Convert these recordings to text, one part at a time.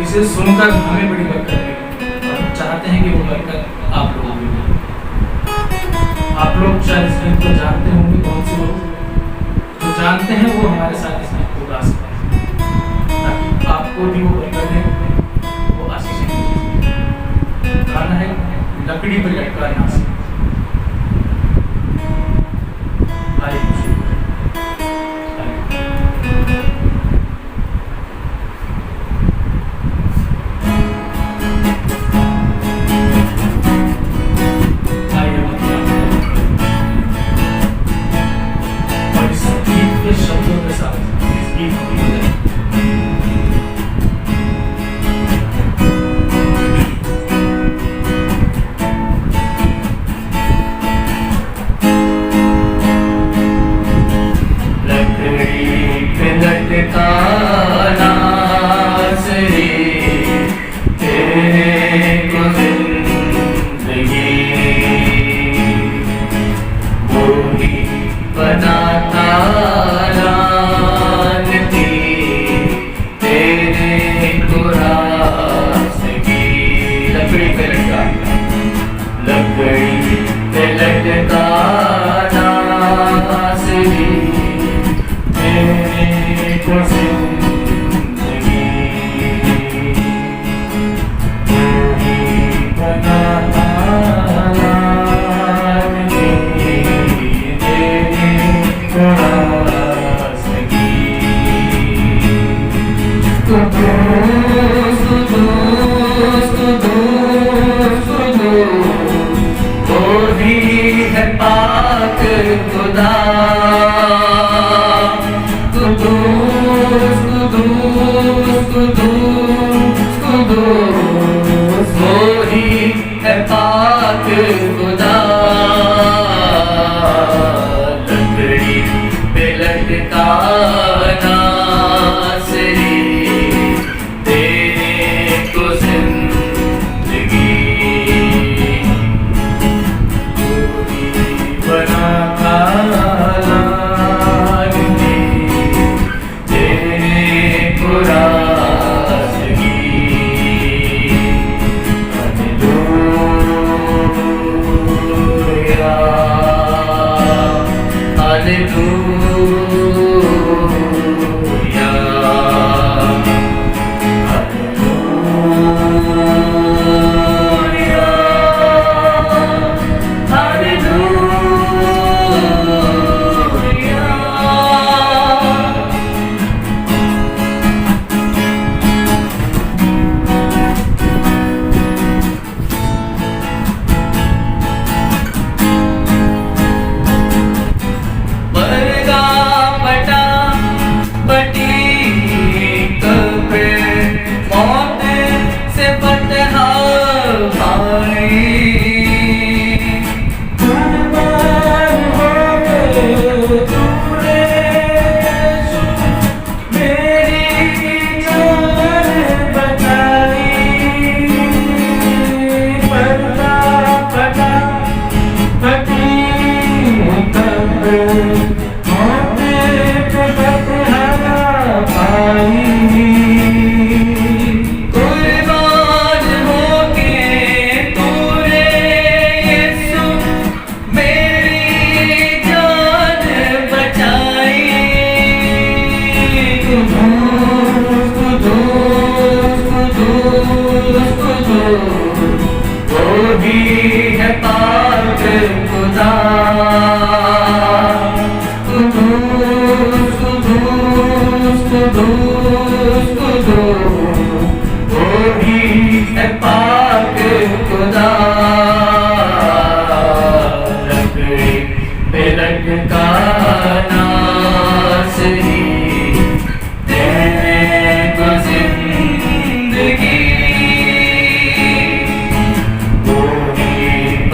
जिसे सुनकर हमें बड़ी बरकत मिले और हम चाहते हैं कि वो बरकत आप लोगों को मिले। आप लोग शायद इस गीत को जानते होंगे, कौन से लोग जो जानते हैं वो हमारे साथ इस गीत को गा सकते हैं ताकि आपको भी वो बरकत है, वो आशीष है। गाना है लकड़ी पर लटका नास।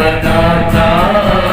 बनाता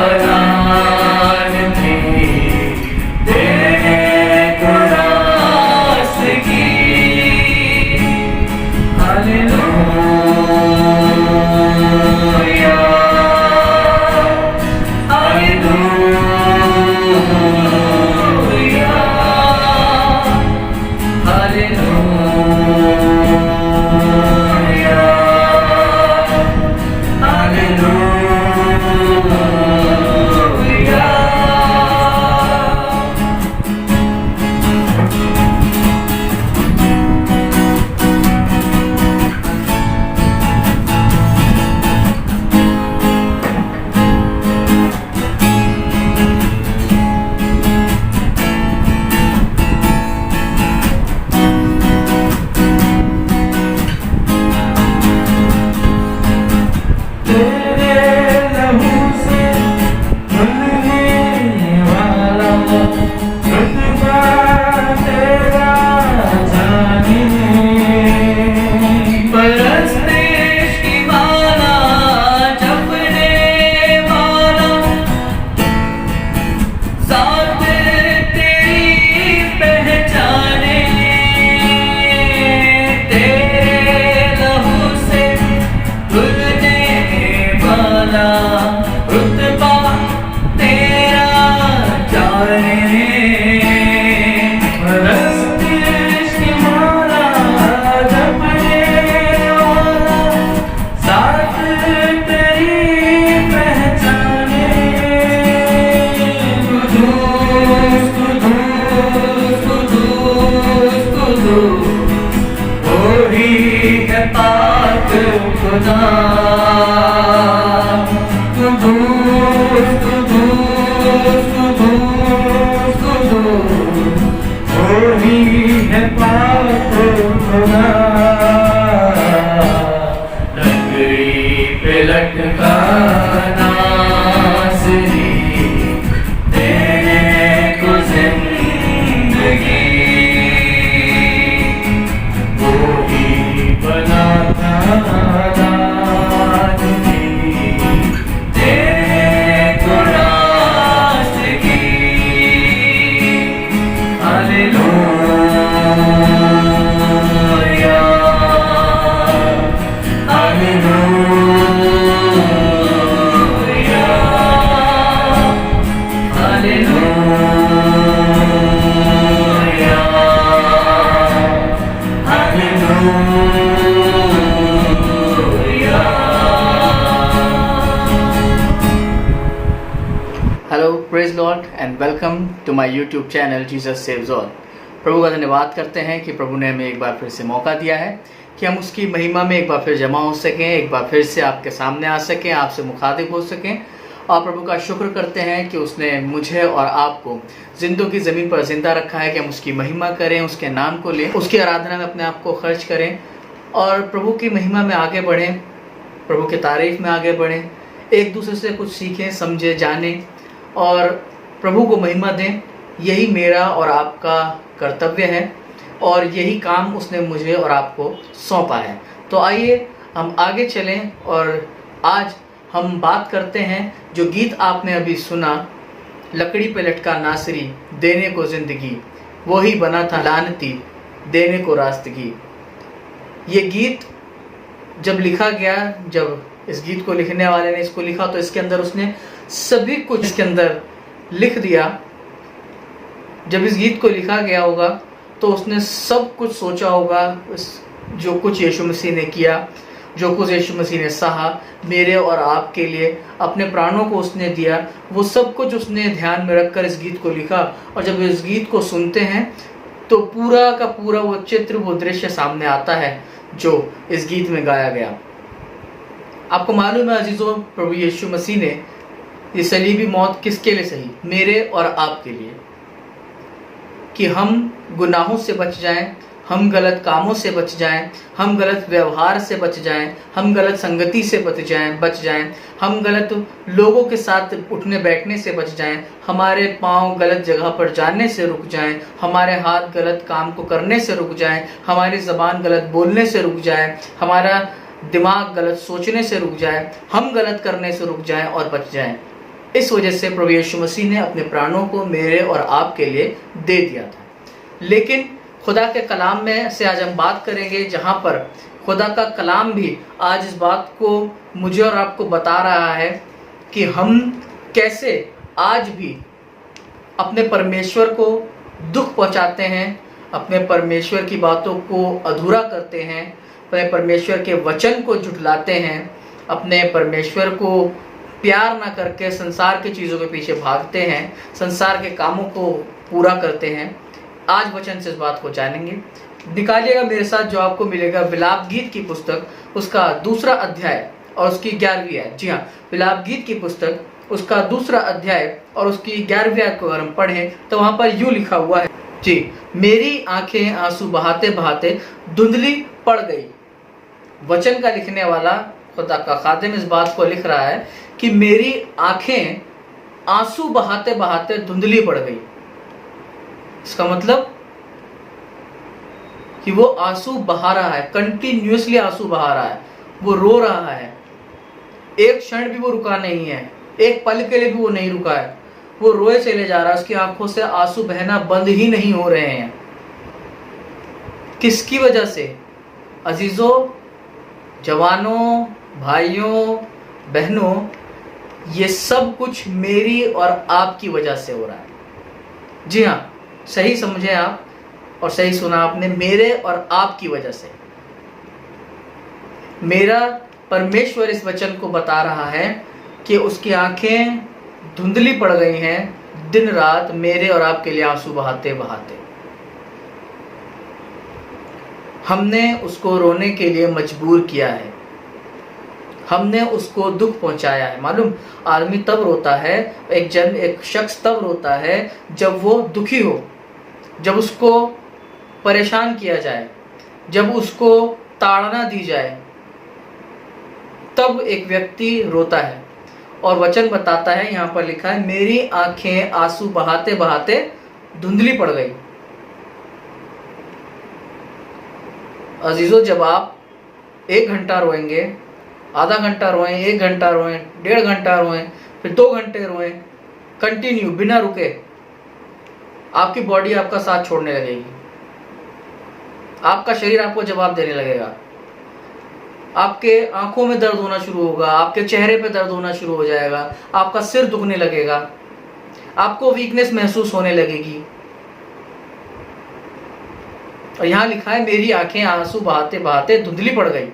hello, praise Lord and welcome to my YouTube channel Jesus saves all. प्रभु का धन्यवाद करते हैं कि प्रभु ने हमें एक बार फिर से मौका दिया है कि हम उसकी महिमा में एक बार फिर जमा हो सकें, एक बार फिर से आपके सामने आ सकें, आपसे मुखातिब हो सकें। और प्रभु का शुक्र करते हैं कि उसने मुझे और आपको जिंदों की ज़मीन पर जिंदा रखा है कि हम उसकी महिमा करें, उसके नाम को लें, उसकी आराधना में अपने आप को खर्च करें और प्रभु की महिमा में आगे बढ़ें, प्रभु की तारीफ में आगे बढ़ें, एक दूसरे से कुछ सीखें, समझें, जानें और प्रभु को महिमा दें। यही मेरा और आपका कर्तव्य है और यही काम उसने मुझे और आपको सौंपा है। तो आइए हम आगे चलें और आज हम बात करते हैं जो गीत आपने अभी सुना, लकड़ी पे लटका नासरी देने को ज़िंदगी, वही बना था लानती देने को रास्तगी। ये गीत जब लिखा गया, जब इस गीत को लिखने वाले ने इसको लिखा तो इसके अंदर उसने सभी कुछ इसके अंदर लिख दिया। जब इस गीत को लिखा गया होगा तो उसने सब कुछ सोचा होगा, जो कुछ यीशु मसीह ने किया, जो कुछ यीशु मसीह ने सहा मेरे और आपके लिए, अपने प्राणों को उसने दिया, वो सब कुछ उसने ध्यान में रखकर इस गीत को लिखा। और जब इस गीत को सुनते हैं तो पूरा का पूरा वो चित्र, वो दृश्य सामने आता है जो इस गीत में गाया गया। आपको मालूम है अजीजों, प्रभु यीशु मसीह ने ये सलीबी मौत किसके लिए सही? मेरे और आपके लिए, कि हम गुनाहों से बच जाएं, हम गलत कामों से बच जाएं, हम गलत व्यवहार से बच जाएं, हम गलत संगति से बच जाएं, हम गलत लोगों के साथ उठने बैठने से बच जाएं, हमारे पांव गलत जगह पर जाने से रुक जाएं, हमारे हाथ गलत काम को करने से रुक जाएं, हमारी ज़बान गलत बोलने से रुक जाए, हमारा दिमाग गलत सोचने से रुक जाए, हम गलत करने से रुक जाएं और बच जाएं। इस वजह से प्रभु यीशु मसीह ने अपने प्राणों को मेरे और आपके लिए दे दिया था। लेकिन खुदा के कलाम में से आज हम बात करेंगे, जहाँ पर खुदा का कलाम भी आज इस बात को मुझे और आपको बता रहा है कि हम कैसे आज भी अपने परमेश्वर को दुख पहुँचाते हैं, अपने परमेश्वर की बातों को अधूरा करते हैं, अपने परमेश्वर के वचन को झुठलाते हैं, अपने परमेश्वर को प्यार ना करके संसार की चीज़ों के पीछे भागते हैं, संसार के कामों को पूरा करते हैं। आज वचन से इस बात को जानेंगे। निकालिएगा मेरे साथ जो आपको मिलेगा विलाप गीत की पुस्तक, उसका 2 अध्याय और उसकी 11वीं आयत। जी हाँ, विलाप गीत की पुस्तक उसका 2 अध्याय और उसकी 11वीं आयत को अगर हम पढ़ें तो वहाँ पर यूँ लिखा हुआ है, जी, मेरी आंखें आंसू बहाते बहाते धुंधली पड़ गई। वचन का लिखने वाला खुदा का खादिम इस बात को लिख रहा है कि मेरी आंखें आंसू बहाते बहाते धुंधली पड़ गई। इसका मतलब कि वो आंसू बहा रहा है, कंटिन्यूअसली आंसू बहा रहा है, वो रो रहा है, एक क्षण भी वो रुका नहीं है, एक पल के लिए भी वो नहीं रुका है, वो रोए चले जा रहा है, उसकी आंखों से आंसू बहना बंद ही नहीं हो रहे हैं। किसकी वजह से? अजीजों, जवानों, भाइयों, बहनों, ये सब कुछ मेरी और आपकी वजह से हो रहा है। जी हाँ, सही समझे आप और सही सुना आपने, मेरे और आपकी वजह से। मेरा परमेश्वर इस वचन को बता रहा है कि उसकी आंखें धुंधली पड़ गई हैं दिन रात मेरे और आपके लिए आंसू बहाते बहाते। हमने उसको रोने के लिए मजबूर किया है। हमने उसको दुख पहुंचाया है। मालूम, आदमी तब रोता है, एक शख्स तब रोता है जब वो दुखी हो, जब उसको परेशान किया जाए, जब उसको ताड़ना दी जाए, तब एक व्यक्ति रोता है। और वचन बताता है, यहाँ पर लिखा है, मेरी आंखें आंसू बहाते बहाते धुंधली पड़ गई। अजीजों, जब आप 1 घंटा रोएंगे, आधा घंटा रोएं, 1 घंटा रोएं, 1.5 घंटा रोएं, फिर 2 घंटे रोएं, कंटिन्यू बिना रुके, आपकी बॉडी आपका साथ छोड़ने लगेगी। आपका शरीर आपको जवाब देने लगेगा। आपके आंखों में दर्द होना शुरू होगा, आपके चेहरे पे दर्द होना शुरू हो जाएगा, आपका सिर दुखने लगेगा, आपको वीकनेस महसूस होने लगेगी। और यहां लिखा है, मेरी आंखें आंसू बहाते बहाते धुंधली पड़ गई।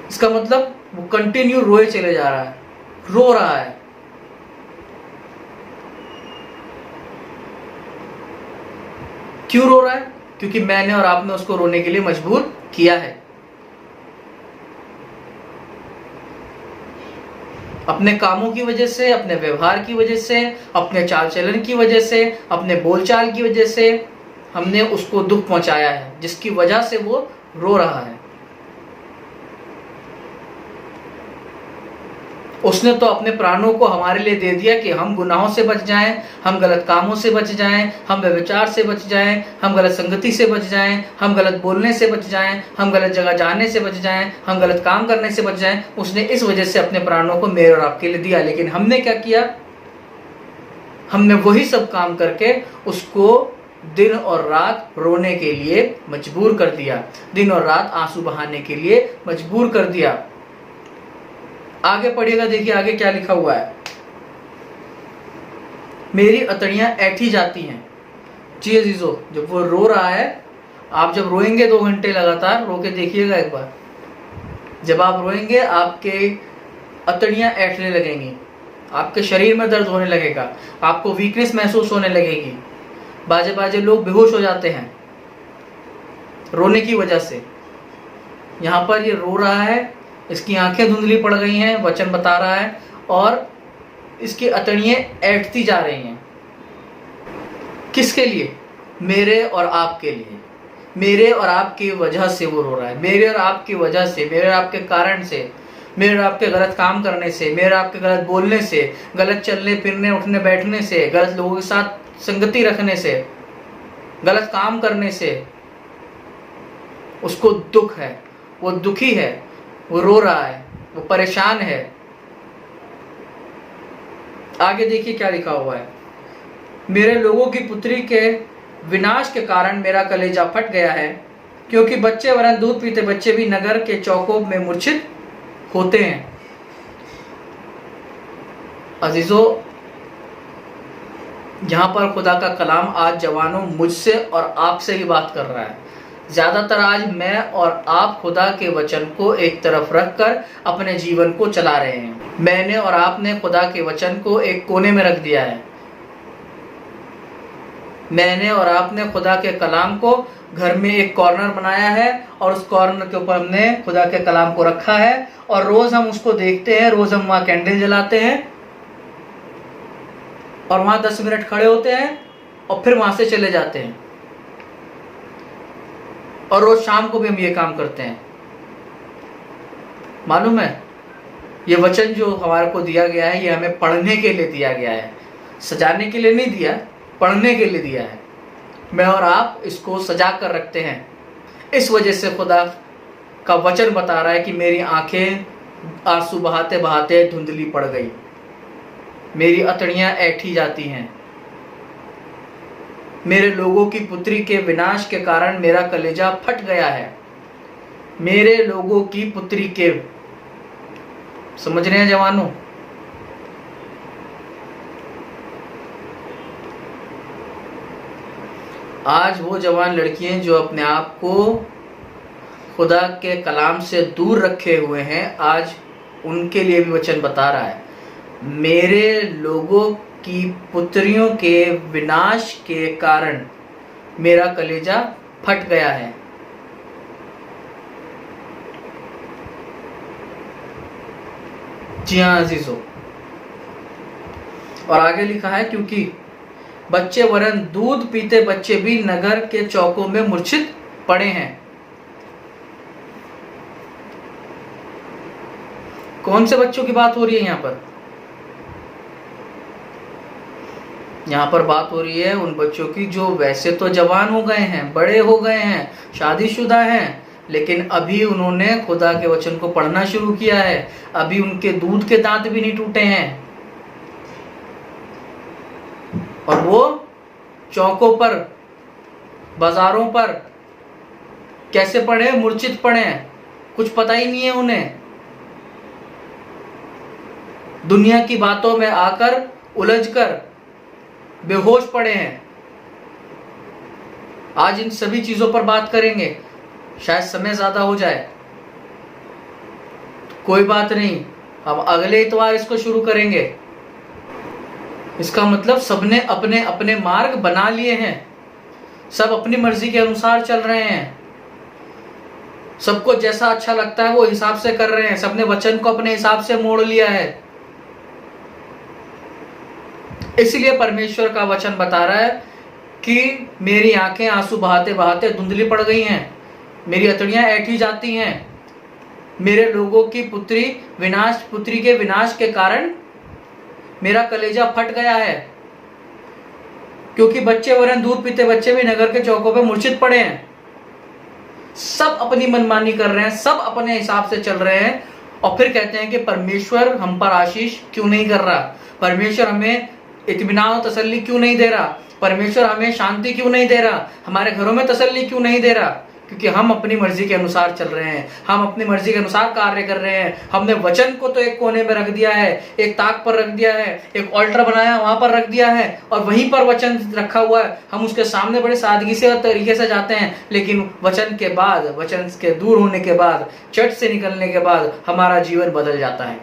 इसका मतलब वो कंटिन्यू रोए चले जा रहा है, रो रहा है। क्यों रो रहा है? क्योंकि मैंने और आपने उसको रोने के लिए मजबूर किया है। अपने कामों की वजह से, अपने व्यवहार की वजह से, अपने चाल चलन की वजह से, अपने बोलचाल की वजह से हमने उसको दुख पहुंचाया है, जिसकी वजह से वो रो रहा है। उसने तो अपने प्राणों को हमारे लिए दे दिया कि हम गुनाहों से बच जाएं, हम गलत कामों से बच जाएं, हम व्यभिचार से बच जाएं, हम गलत संगति से बच जाएं, हम गलत बोलने से बच जाएं, हम गलत जगह जाने से बच जाएं, हम गलत काम करने से बच जाएं। उसने इस वजह से अपने प्राणों को मेरे और आपके लिए दिया। लेकिन हमने क्या किया? हमने वही सब काम करके उसको दिन और रात रोने के लिए मजबूर कर दिया, दिन और रात आंसू बहाने के लिए मजबूर कर दिया। आगे पढ़िएगा, देखिए आगे क्या लिखा हुआ है। मेरी अतड़ियां ऐठी जाती हैं। जी अजीजों, जब वो रो रहा है, आप जब रोएंगे 2 घंटे लगातार रो के देखिएगा एक बार, जब आप रोएंगे आपके अतड़ियां ऐठने लगेंगी, आपके शरीर में दर्द होने लगेगा, आपको वीकनेस महसूस होने लगेगी। बाजे बाजे लोग बेहोश हो जाते हैं रोने की वजह से। यहाँ पर ये रो रहा है, इसकी आंखें धुंधली पड़ गई हैं, वचन बता रहा है, और इसकी अतड़ियां ऐंठती जा रही हैं। किसके लिए? मेरे और आपके लिए। मेरे और आपकी वजह से वो रो रहा है, मेरे और आपकी वजह से, मेरे और आपके कारण से, मेरे और आपके गलत काम करने से, मेरे और आपके गलत बोलने से, गलत चलने फिरने उठने बैठने से, गलत लोगों के साथ संगति रखने से, गलत काम करने से उसको दुख है, वो दुखी है, वो रो रहा है, वो परेशान है। आगे देखिए क्या लिखा हुआ है। मेरे लोगों की पुत्री के विनाश के कारण मेरा कलेजा फट गया है, क्योंकि बच्चे वरन दूध पीते बच्चे भी नगर के चौकों में मूर्छित होते हैं। अजीजों, यहां पर खुदा का कलाम आज जवानों मुझसे और आपसे ही बात कर रहा है। ज्यादातर आज मैं और आप खुदा के वचन को एक तरफ रखकर अपने जीवन को चला रहे हैं। मैंने और आपने खुदा के वचन को एक कोने में रख दिया है। मैंने और आपने खुदा के कलाम को घर में एक कॉर्नर बनाया है, और उस कॉर्नर के ऊपर हमने खुदा के कलाम को रखा है, और रोज हम उसको देखते हैं, रोज हम वहां कैंडल जलाते हैं, और वहां 10 मिनट खड़े होते हैं, और फिर वहां से चले जाते हैं। और रोज शाम को भी हम ये काम करते हैं। मालूम है, ये वचन जो हमारे को दिया गया है, ये हमें पढ़ने के लिए दिया गया है, सजाने के लिए नहीं दिया, पढ़ने के लिए दिया है। मैं और आप इसको सजा कर रखते हैं। इस वजह से खुदा का वचन बता रहा है कि मेरी आंखें आंसू बहाते बहाते धुंधली पड़ गई, मेरी अतड़ियां ऐठी जाती हैं। मेरे लोगों की पुत्री के विनाश के कारण मेरा कलेजा फट गया है। मेरे लोगों की पुत्री के, समझ रहे हैं जवानों? आज वो जवान लड़कियां जो अपने आप को खुदा के कलाम से दूर रखे हुए हैं, आज उनके लिए भी वचन बता रहा है, मेरे लोगों की पुत्रियों के विनाश के कारण मेरा कलेजा फट गया है। जी हाँ अजीजों, और आगे लिखा है क्योंकि बच्चे वरन दूध पीते बच्चे भी नगर के चौकों में मूर्छित पड़े हैं। कौन से बच्चों की बात हो रही है यहाँ पर? यहाँ पर बात हो रही है उन बच्चों की जो वैसे तो जवान हो गए हैं, बड़े हो गए हैं, शादीशुदा हैं, लेकिन अभी उन्होंने खुदा के वचन को पढ़ना शुरू किया है। अभी उनके दूध के दांत भी नहीं टूटे हैं और वो चौकों पर, बाजारों पर कैसे पड़े? मूर्छित पड़े हैं। कुछ पता ही नहीं है उन्हें। दुनिया की बातों में आकर उलझकर बेहोश पड़े हैं। आज इन सभी चीजों पर बात करेंगे। शायद समय ज्यादा हो जाए, कोई बात नहीं, हम अगले इतवार इसको शुरू करेंगे। इसका मतलब सबने अपने अपने मार्ग बना लिए हैं, सब अपनी मर्जी के अनुसार चल रहे हैं, सबको जैसा अच्छा लगता है वो हिसाब से कर रहे हैं, सबने वचन को अपने हिसाब से मोड़ लिया है। इसलिए परमेश्वर का वचन बता रहा है कि मेरी आंखें आंसू बहाते बहाते धुंधली पड़ गई हैं, मेरी हथेलियां ऐठी जाती हैं, मेरे लोगों की पुत्री के विनाश के कारण मेरा कलेजा फट गया है, क्योंकि बच्चे वरन दूध पीते बच्चे भी नगर के चौकों पे मूर्छित पड़े हैं। सब अपनी मनमानी कर रहे हैं, सब अपने हिसाब से चल रहे हैं और फिर कहते हैं कि परमेश्वर हम पर आशीष क्यों नहीं कर रहा, परमेश्वर हमें इत्मीनान और तसल्ली क्यों नहीं दे रहा, परमेश्वर हमें शांति क्यों नहीं दे रहा, हमारे घरों में तसल्ली क्यों नहीं दे रहा? क्योंकि हम अपनी मर्जी के अनुसार चल रहे हैं, हम अपनी मर्जी के अनुसार कार्य कर रहे हैं। हमने वचन को तो एक कोने में रख दिया है, एक ताक पर रख दिया है, एक ऑल्टर बनाया वहां पर रख दिया है और वहीं पर वचन रखा हुआ है। हम उसके सामने बड़े सादगी से और तरीके से जाते हैं, लेकिन वचन के बाद, वचन के दूर होने के बाद, चट से निकलने के बाद हमारा जीवन बदल जाता है।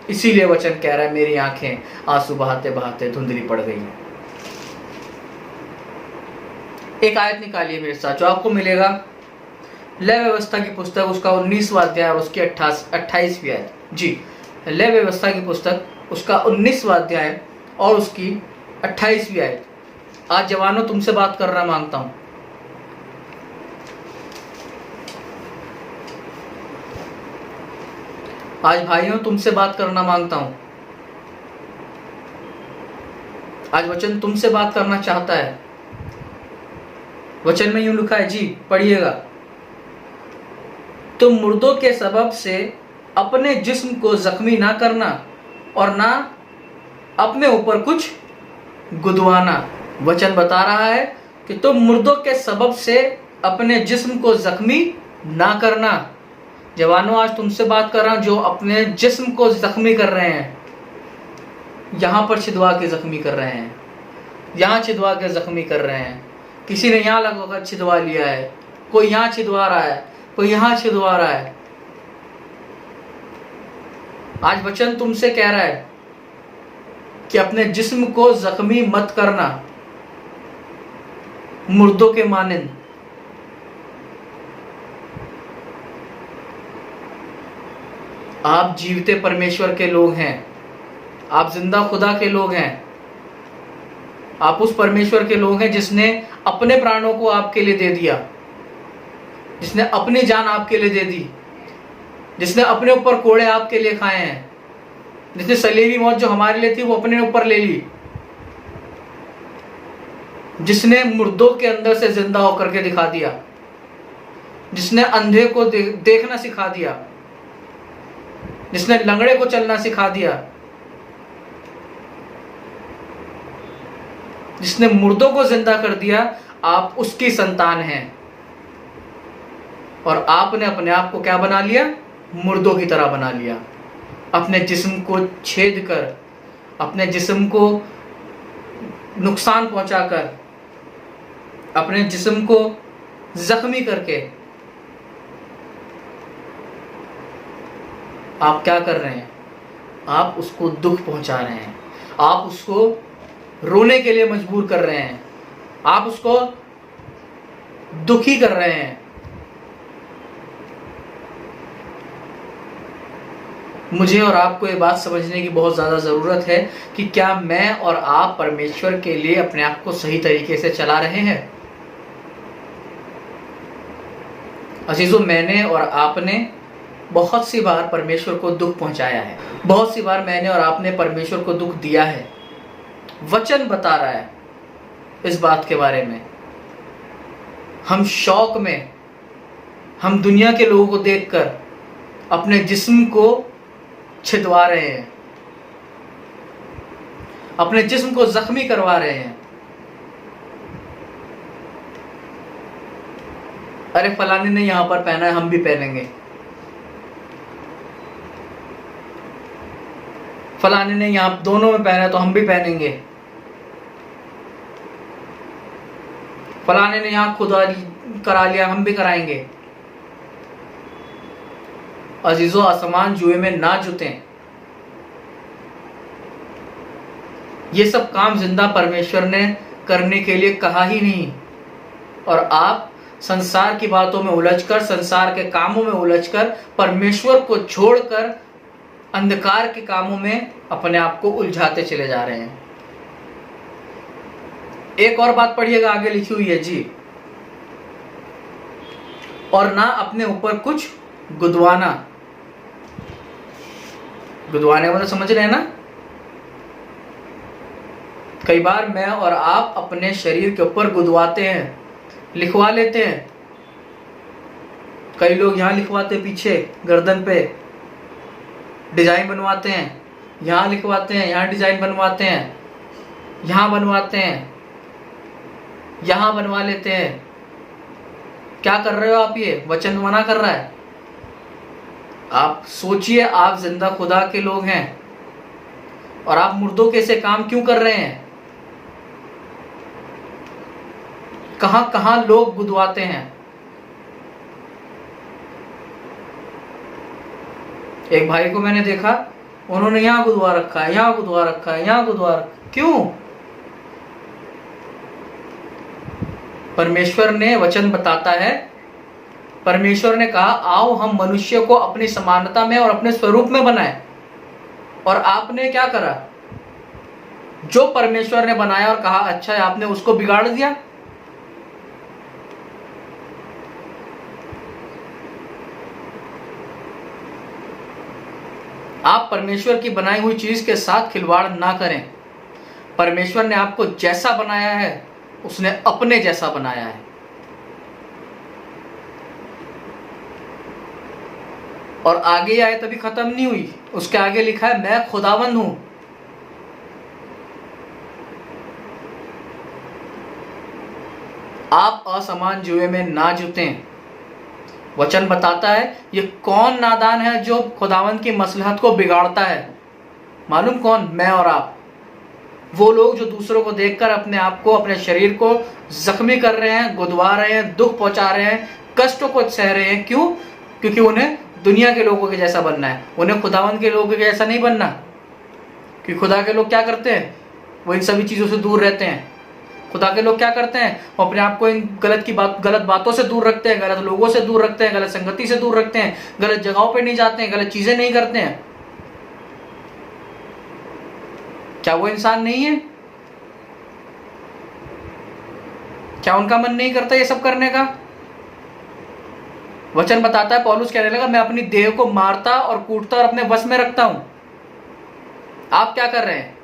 इसीलिए वचन कह रहा है मेरी आंखें आंसू बहाते बहाते धुंधली पड़ गई हैं। एक आयत निकालिए मेरे साथ जो आपको मिलेगा लय व्यवस्था की पुस्तक, उसका 19वां अध्याय और उसकी 28वीं आयत। जी, लय व्यवस्था की पुस्तक उसका 19वां अध्याय और उसकी 28वीं आयत। आज जवानों तुमसे बात करना मांगता हूं। आज भाइयों तुमसे बात करना मांगता हूं। आज वचन तुमसे बात करना चाहता है। वचन में यूं लिखा है, जी पढ़िएगा, तुम मुर्दों के सबब से अपने जिस्म को जख्मी ना करना और ना अपने ऊपर कुछ गुदवाना। वचन बता रहा है कि तुम मुर्दों के सबब से अपने जिस्म को जख्मी ना करना। जवानों आज तुमसे बात कर रहा हूं जो अपने जिस्म को जख्मी कर रहे हैं, यहां पर छिदवा के जख्मी कर रहे हैं, यहां छिदवा के जख्मी कर रहे हैं। किसी ने यहां लगाकर छिदवा लिया है, कोई यहां छिदवा रहा है, कोई यहां छिदवा रहा है। आज वचन तुमसे कह रहा है कि अपने जिस्म को जख्मी मत करना मुर्दों के मानिंद। आप जीवते परमेश्वर के लोग हैं, आप जिंदा खुदा के लोग हैं, आप उस परमेश्वर के लोग हैं जिसने अपने प्राणों को आपके लिए दे दिया, जिसने अपनी जान आपके लिए दे दी, जिसने अपने ऊपर कोड़े आपके लिए खाए हैं, जिसने सलीबी मौत जो हमारे लिए थी वो अपने ऊपर ले ली, जिसने मुर्दों के अंदर से जिंदा होकर के दिखा दिया, जिसने अंधे को देखना सिखा दिया, जिसने लंगड़े को चलना सिखा दिया, जिसने मुर्दों को जिंदा कर दिया। आप उसकी संतान हैं और आपने अपने आप को क्या बना लिया? मुर्दों की तरह बना लिया। अपने जिस्म को छेद कर, अपने जिस्म को नुकसान पहुंचाकर, अपने जिस्म को जख्मी करके आप क्या कर रहे हैं? आप उसको दुख पहुंचा रहे हैं, आप उसको रोने के लिए मजबूर कर रहे हैं, आप उसको दुखी कर रहे हैं। मुझे और आपको ये बात समझने की बहुत ज़्यादा ज़रूरत है कि क्या मैं और आप परमेश्वर के लिए अपने आप को सही तरीके से चला रहे हैं। अजीजों, मैंने और आपने बहुत सी बार परमेश्वर को दुख पहुंचाया है। बहुत सी बार मैंने और आपने परमेश्वर को दुख दिया है। वचन बता रहा है इस बात के बारे में। हम शौक में, हम दुनिया के लोगों को देखकर अपने जिस्म को छिदवा रहे हैं, अपने जिस्म को जख्मी करवा रहे हैं। अरे फलाने ने यहां पर पहना है, हम भी पहनेंगे। फलाने ने यहां दोनों में पहना है तो हम भी पहनेंगे। फलाने ने यहां खुदा करा लिया, हम भी कराएंगे। अजीजों, आसमान जुए में ना जुतें। ये सब काम जिंदा परमेश्वर ने करने के लिए कहा ही नहीं, और आप संसार की बातों में उलझकर, संसार के कामों में उलझकर, परमेश्वर को छोड़कर अंधकार के कामों में अपने आप को उलझाते चले जा रहे हैं। एक और बात पढ़िएगा, आगे लिखी हुई है जी, और ना अपने ऊपर कुछ गुदवाना। गुदवाने मतलब समझ रहे हैं ना। कई बार मैं और आप अपने शरीर के ऊपर गुदवाते हैं, लिखवा लेते हैं। कई लोग यहां लिखवाते हैं, पीछे गर्दन पे डिजाइन बनवाते हैं, यहां लिखवाते हैं, यहां डिजाइन बनवाते हैं, यहां बनवाते हैं, यहां बनवा लेते हैं। क्या कर रहे हो आप? ये वचन मना कर रहा है। आप सोचिए, आप जिंदा खुदा के लोग हैं और आप मुर्दों के से काम क्यों कर रहे हैं? कहां कहां लोग गुदवाते हैं। एक भाई को मैंने देखा, उन्होंने यहां गुदवा रखा है, यहां गुदवा रखा है, यहां गुदवा रखा। क्यों? परमेश्वर ने वचन बताता है, परमेश्वर ने कहा आओ हम मनुष्य को अपनी समानता में और अपने स्वरूप में बनाएं। और आपने क्या करा? जो परमेश्वर ने बनाया और कहा अच्छा है, आपने उसको बिगाड़ दिया। आप परमेश्वर की बनाई हुई चीज के साथ खिलवाड़ ना करें। परमेश्वर ने आपको जैसा बनाया है, उसने अपने जैसा बनाया है। और आगे आए तभी खत्म नहीं हुई, उसके आगे लिखा है मैं खुदावंद हूं। आप असमान जुए में ना जुतें। वचन बताता है ये कौन नादान है जो खुदावंद की मसलहत को बिगाड़ता है? मालूम कौन? मैं और आप। वो लोग जो दूसरों को देखकर अपने आप को, अपने शरीर को जख्मी कर रहे हैं, गुदवा रहे हैं, दुख पहुंचा रहे हैं, कष्टों को सह रहे हैं। क्यों? क्योंकि उन्हें दुनिया के लोगों के जैसा बनना है, उन्हें खुदावंद के लोगों के जैसा नहीं बनना। क्योंकि खुदा के लोग क्या करते हैं? वो इन सभी चीजों से दूर रहते हैं। खुदा के लोग क्या करते हैं? वो अपने आप को इन गलत बातों से दूर रखते हैं, गलत लोगों से दूर रखते हैं, गलत संगति से दूर रखते हैं, गलत जगहों पे नहीं जाते हैं, गलत चीजें नहीं करते हैं। क्या वो इंसान नहीं है? क्या उनका मन नहीं करता ये सब करने का? वचन बताता है, पौलुस कहने लगा मैं अपनी देह को मारता और कूटता और अपने वश में रखता हूं। आप क्या कर रहे हैं?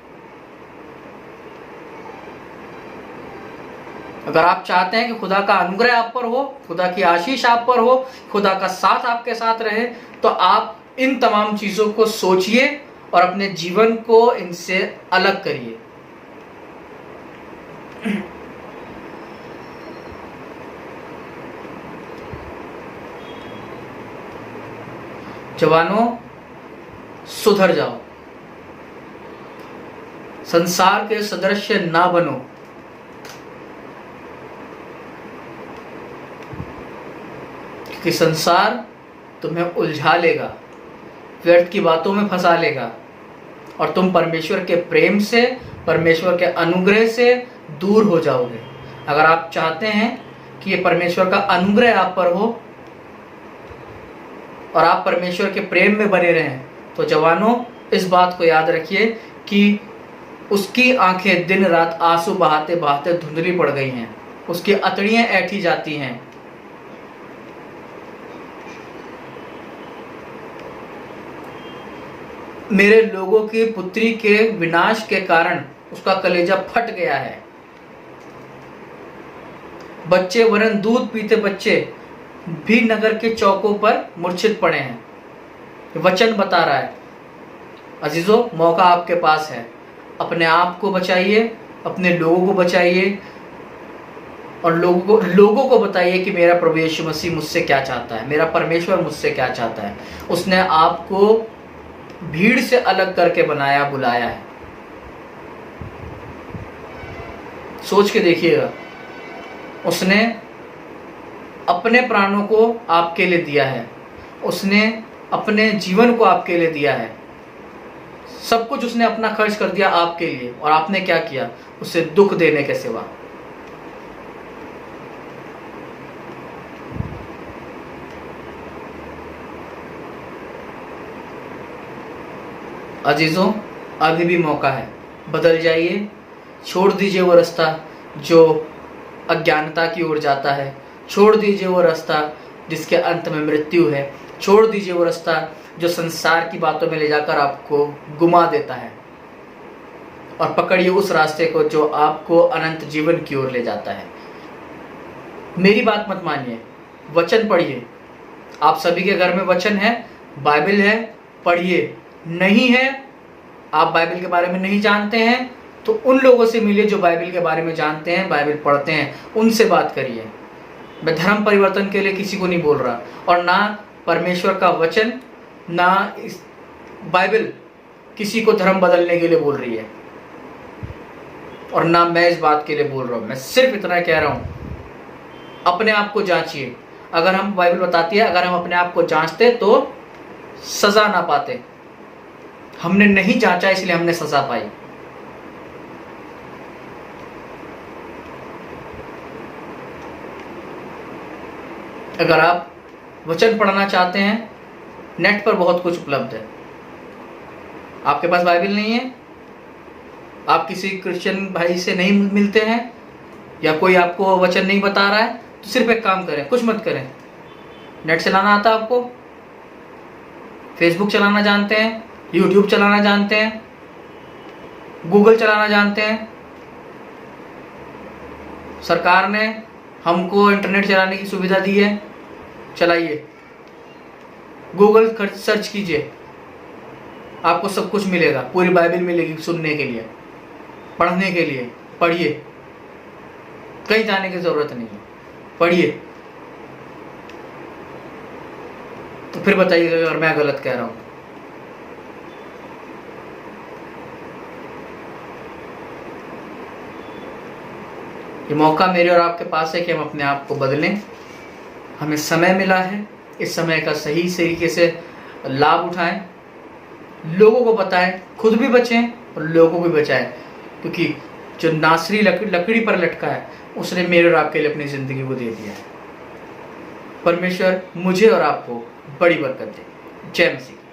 अगर आप चाहते हैं कि खुदा का अनुग्रह आप पर हो, खुदा की आशीष आप पर हो, खुदा का साथ आपके साथ रहे, तो आप इन तमाम चीजों को सोचिए और अपने जीवन को इनसे अलग करिए। जवानों, सुधर जाओ, संसार के सदृश्य ना बनो। कि संसार तुम्हें उलझा लेगा, व्यर्थ की बातों में फंसा लेगा और तुम परमेश्वर के प्रेम से, परमेश्वर के अनुग्रह से दूर हो जाओगे। अगर आप चाहते हैं कि ये परमेश्वर का अनुग्रह आप पर हो और आप परमेश्वर के प्रेम में बने रहें, तो जवानों, इस बात को याद रखिए कि उसकी आंखें दिन रात आंसू बहाते बहाते धुंधली पड़ गई हैं, उसकी अतड़ियां ऐठी जाती हैं। मेरे लोगों की पुत्री के विनाश के कारण उसका कलेजा फट गया है। बच्चे, वरन दूध पीते बच्चे भी नगर के चौकों पर मूर्छित पड़े हैं। वचन बता रहा है, अजीजों, मौका आपके पास है। अपने आप को बचाइए, अपने लोगों को बचाइए और लोगों को बताइए कि मेरा प्रभु यीशु मसीह मुझसे क्या चाहता है, मेरा परमेश्वर मुझसे क्या चाहता है। उसने आपको भीड़ से अलग करके बनाया, बुलाया है। सोच के देखिएगा, उसने अपने प्राणों को आपके लिए दिया है, उसने अपने जीवन को आपके लिए दिया है, सब कुछ उसने अपना खर्च कर दिया आपके लिए, और आपने क्या किया? उसे दुख देने के सिवा। अजीजों, अभी भी मौका है, बदल जाइए। छोड़ दीजिए वो रास्ता जो अज्ञानता की ओर जाता है, छोड़ दीजिए वो रास्ता जिसके अंत में मृत्यु है, छोड़ दीजिए वो रास्ता जो संसार की बातों में ले जाकर आपको गुमा देता है, और पकड़िए उस रास्ते को जो आपको अनंत जीवन की ओर ले जाता है। मेरी बात मत मानिए, वचन पढ़िए। आप सभी के घर में वचन है, बाइबल है, पढ़िए। नहीं है, आप बाइबल के बारे में नहीं जानते हैं, तो उन लोगों से मिलिए जो बाइबल के बारे में जानते हैं, बाइबल पढ़ते हैं, उनसे बात करिए। मैं धर्म परिवर्तन के लिए किसी को नहीं बोल रहा, और ना परमेश्वर का वचन, ना इस बाइबल किसी को धर्म बदलने के लिए बोल रही है, और ना मैं इस बात के लिए बोल रहा हूं। मैं सिर्फ इतना कह रहा हूं, अपने आप को जांचिए। अगर हम, बाइबल बताती है, अगर हम अपने आप को जांचते तो सजा ना पाते। हमने नहीं जांचा, इसलिए हमने सजा पाई। अगर आप वचन पढ़ना चाहते हैं, नेट पर बहुत कुछ उपलब्ध है। आपके पास बाइबल नहीं है, आप किसी क्रिश्चियन भाई से नहीं मिलते हैं, या कोई आपको वचन नहीं बता रहा है, तो सिर्फ एक काम करें, कुछ मत करें। नेट चलाना आता है आपको? फेसबुक चलाना जानते हैं? यूट्यूब चलाना जानते हैं? गूगल चलाना जानते हैं? सरकार ने हमको इंटरनेट चलाने की सुविधा दी है, चलाइए। गूगल सर्च कीजिए, आपको सब कुछ मिलेगा, पूरी बाइबल मिलेगी सुनने के लिए, पढ़ने के लिए। पढ़िए, कहीं जाने की जरूरत नहीं है, पढ़िए। तो फिर बताइएगा अगर मैं गलत कह रहा हूं। ये मौका मेरे और आपके पास है कि हम अपने आप को बदलें। हमें समय मिला है, इस समय का सही तरीके से लाभ उठाएं, लोगों को बताएं, खुद भी बचें और लोगों को भी बचाएं, क्योंकि जो नासरी लकड़ी पर लटका है, उसने मेरे और आपके लिए अपनी जिंदगी को दे दिया है। परमेश्वर मुझे और आपको बड़ी बरकत दे। जय मसीह।